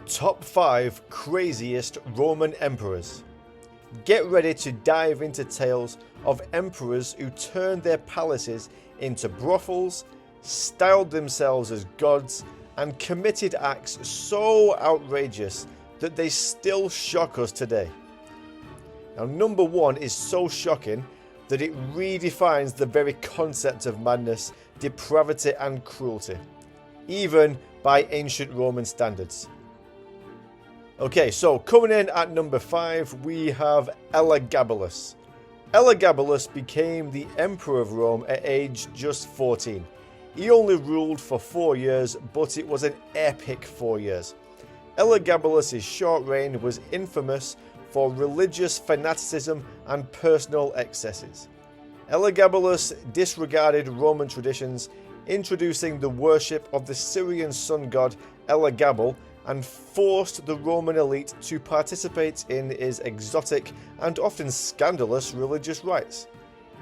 Top 5 Craziest Roman Emperors. Get ready to dive into tales of emperors who turned their palaces into brothels, styled themselves as gods, and committed acts so outrageous that they still shock us today. Now, number 1 is so shocking that it redefines the very concept of madness, depravity, and cruelty, even by ancient Roman standards. Okay, so coming in at number 5, we have Elagabalus. Elagabalus became the Emperor of Rome at age just 14. He only ruled for 4 years, but it was an epic 4 years. Elagabalus' short reign was infamous for religious fanaticism and personal excesses. Elagabalus disregarded Roman traditions, introducing the worship of the Syrian sun god Elagabal, and forced the Roman elite to participate in his exotic and often scandalous religious rites.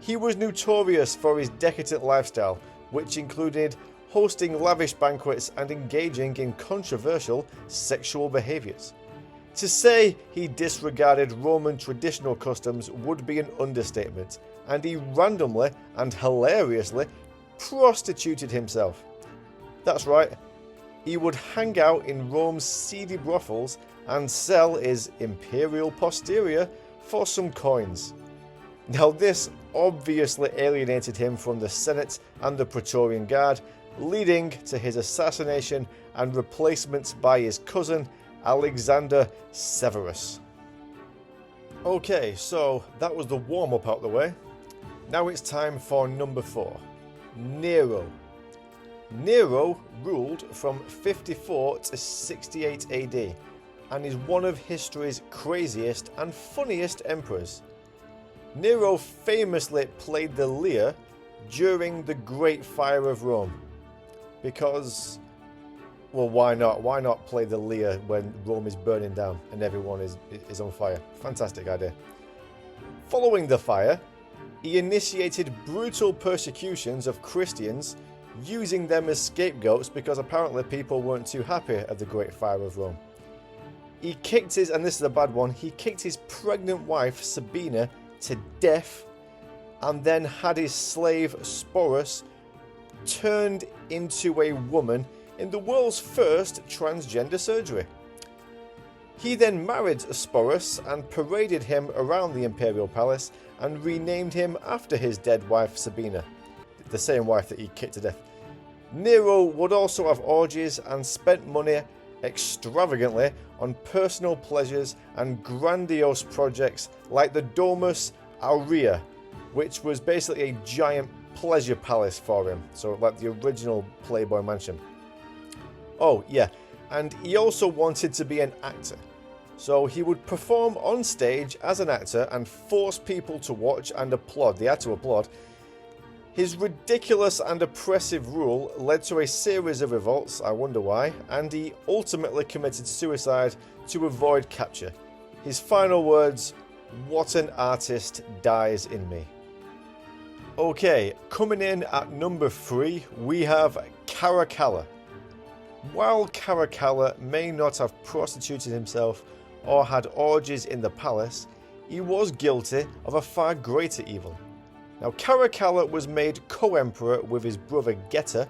He was notorious for his decadent lifestyle, which included hosting lavish banquets and engaging in controversial sexual behaviours. To say he disregarded Roman traditional customs would be an understatement, and he randomly and hilariously prostituted himself. That's right. He would hang out in Rome's seedy brothels and sell his imperial posterior for some coins. Now, this obviously alienated him from the Senate and the Praetorian Guard, leading to his assassination and replacement by his cousin Alexander Severus. Okay, so that was the warm-up out the way. Now it's time for number 4, Nero. Nero ruled from 54 to 68 AD and is one of history's craziest and funniest emperors. Nero famously played the lyre during the Great Fire of Rome because, well, why not? Why not play the lyre when Rome is burning down and everyone is on fire? Fantastic idea. Following the fire, he initiated brutal persecutions of Christians, using them as scapegoats because apparently people weren't too happy at the Great Fire of Rome. He kicked his, and this is a bad one, he kicked his pregnant wife Sabina to death and then had his slave Sporus turned into a woman in the world's first transgender surgery. He then married Sporus and paraded him around the imperial palace and renamed him after his dead wife Sabina, the same wife that he kicked to death. Nero would also have orgies and spent money extravagantly on personal pleasures and grandiose projects like the Domus Aurea, which was basically a giant pleasure palace for him, so like the original Playboy Mansion. Oh yeah, and he also wanted to be an actor, so he would perform on stage as an actor and force people to watch and applaud. They had to applaud. His ridiculous and oppressive rule led to a series of revolts, I wonder why, and he ultimately committed suicide to avoid capture. His final words, "What an artist dies in me." Okay, coming in at number 3, we have Caracalla. While Caracalla may not have prostituted himself or had orgies in the palace, he was guilty of a far greater evil. Now, Caracalla was made co-emperor with his brother Geta.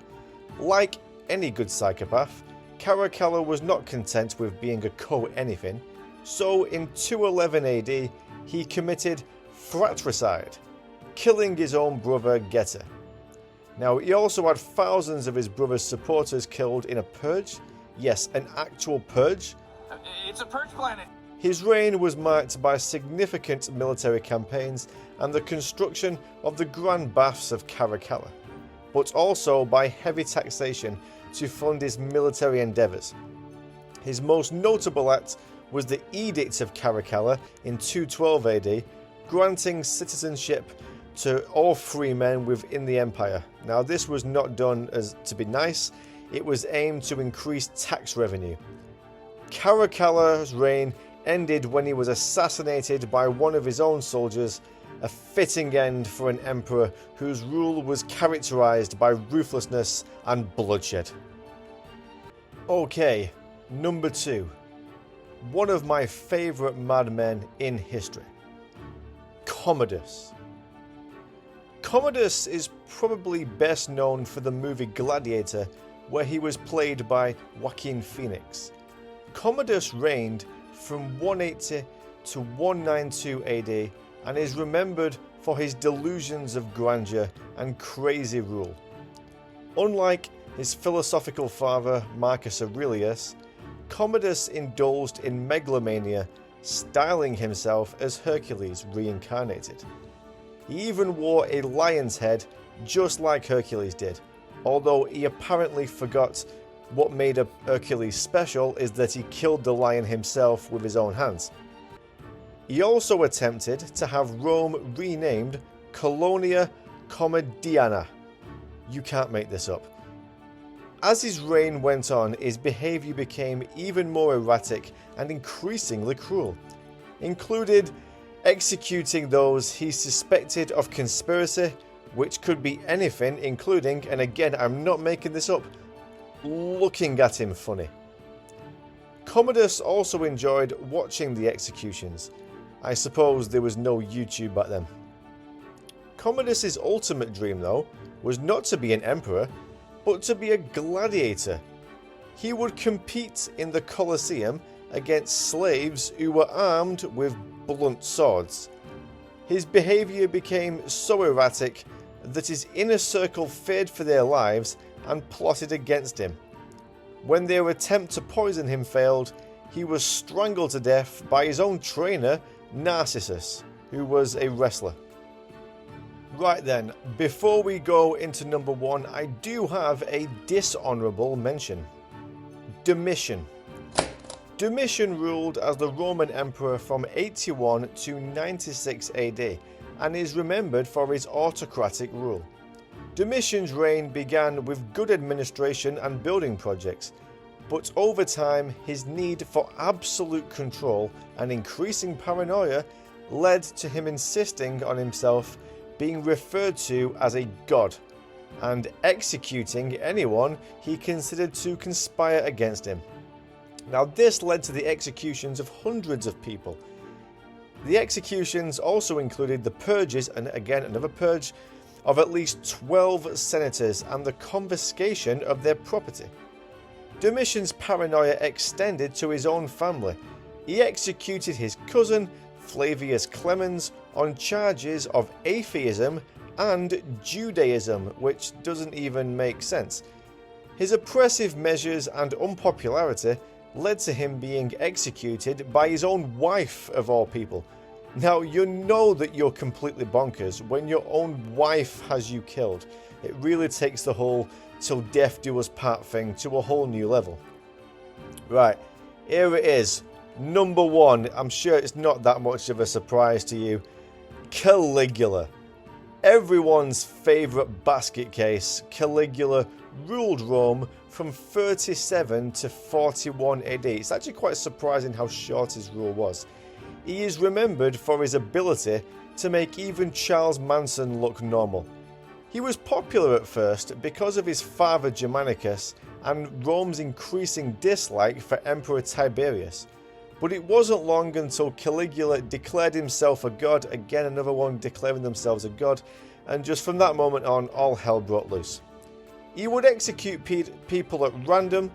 Like any good psychopath, Caracalla was not content with being a co-anything, so in 211 AD he committed fratricide, killing his own brother Geta. Now, he also had thousands of his brother's supporters killed in a purge. Yes, an actual purge. It's a purge planet. His reign was marked by significant military campaigns and the construction of the Grand Baths of Caracalla, but also by heavy taxation to fund his military endeavours. His most notable act was the Edict of Caracalla in 212 AD, granting citizenship to all free men within the empire. Now, this was not done as to be nice, it was aimed to increase tax revenue. Caracalla's reign ended when he was assassinated by one of his own soldiers, a fitting end for an emperor whose rule was characterized by ruthlessness and bloodshed. Okay, Number 2. One of my favourite madmen in history. Commodus. Commodus is probably best known for the movie Gladiator, where he was played by Joaquin Phoenix. Commodus reigned from 180 to 192 AD and is remembered for his delusions of grandeur and crazy rule. Unlike his philosophical father Marcus Aurelius, Commodus indulged in megalomania, styling himself as Hercules reincarnated. He even wore a lion's head just like Hercules did, although he apparently forgot what made Hercules special is that he killed the lion himself with his own hands. He also attempted to have Rome renamed Colonia Commodiana. You can't make this up. As his reign went on, his behaviour became even more erratic and increasingly cruel, included executing those he suspected of conspiracy, which could be anything, including, and again I'm not making this up, looking at him funny. Commodus also enjoyed watching the executions. I suppose there was no YouTube back then. Commodus's ultimate dream, though, was not to be an emperor, but to be a gladiator. He would compete in the Colosseum against slaves who were armed with blunt swords. His behaviour became so erratic that his inner circle feared for their lives and plotted against him. When their attempt to poison him failed, he was strangled to death by his own trainer, Narcissus, who was a wrestler. Right then, before we go into number 1, I do have a dishonourable mention. DeMission. DeMission ruled as the Roman Emperor from 81 to 96 AD and is remembered for his autocratic rule. DeMission's reign began with good administration and building projects, but over time his need for absolute control and increasing paranoia led to him insisting on himself being referred to as a god and executing anyone he considered to conspire against him. Now this led to the executions of hundreds of people. The executions also included the purges, and again another purge, of at least 12 senators and the confiscation of their property. Domitian's paranoia extended to his own family. He executed his cousin, Flavius Clemens, on charges of atheism and Judaism, which doesn't even make sense. His oppressive measures and unpopularity led to him being executed by his own wife, of all people. Now, you know that you're completely bonkers when your own wife has you killed. It really takes the whole till death do us part thing to a whole new level. Right, here it is. Number 1, I'm sure it's not that much of a surprise to you. Caligula. Everyone's favourite basket case, Caligula ruled Rome from 37 to 41 AD. It's actually quite surprising how short his rule was. He is remembered for his ability to make even Charles Manson look normal. He was popular at first because of his father Germanicus and Rome's increasing dislike for Emperor Tiberius. But it wasn't long until Caligula declared himself a god, again another one declaring themselves a god, and just from that moment on, all hell broke loose. He would execute people at random,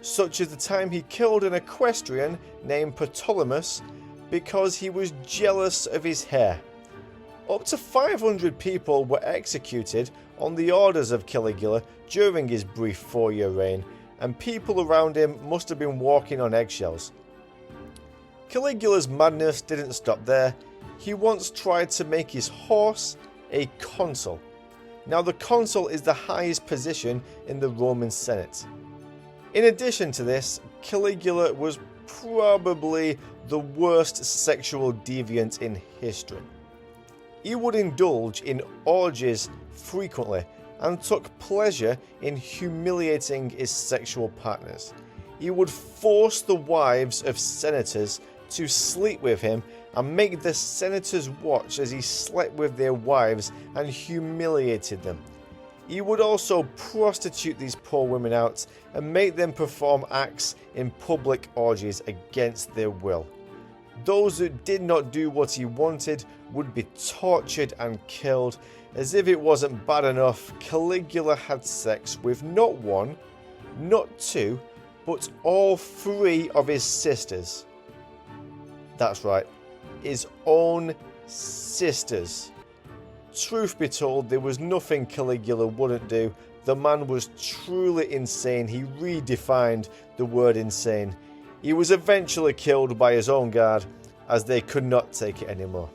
such as the time he killed an equestrian named Ptolemy because he was jealous of his hair. Up to 500 people were executed on the orders of Caligula during his brief 4-year reign, and people around him must have been walking on eggshells. Caligula's madness didn't stop there. He once tried to make his horse a consul. Now, the consul is the highest position in the Roman Senate. In addition to this, Caligula was probably the worst sexual deviant in history. He would indulge in orgies frequently and took pleasure in humiliating his sexual partners. He would force the wives of senators to sleep with him and make the senators watch as he slept with their wives and humiliated them. He would also prostitute these poor women out and make them perform acts in public orgies against their will. Those who did not do what he wanted would be tortured and killed. As if it wasn't bad enough, Caligula had sex with not one, not two, but all three of his sisters. That's right, his own sisters. Truth be told, there was nothing Caligula wouldn't do. The man was truly insane. He redefined the word insane. He was eventually killed by his own guard as they could not take it anymore.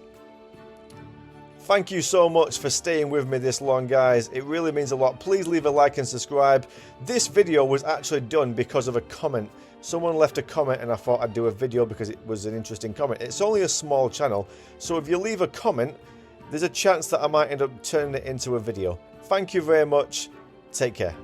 Thank you so much for staying with me this long, guys. It really means a lot. Please leave a like and subscribe. This video was actually done because of a comment. Someone left a comment and I thought I'd do a video because it was an interesting comment. It's only a small channel, so if you leave a comment, there's a chance that I might end up turning it into a video. Thank you very much. Take care.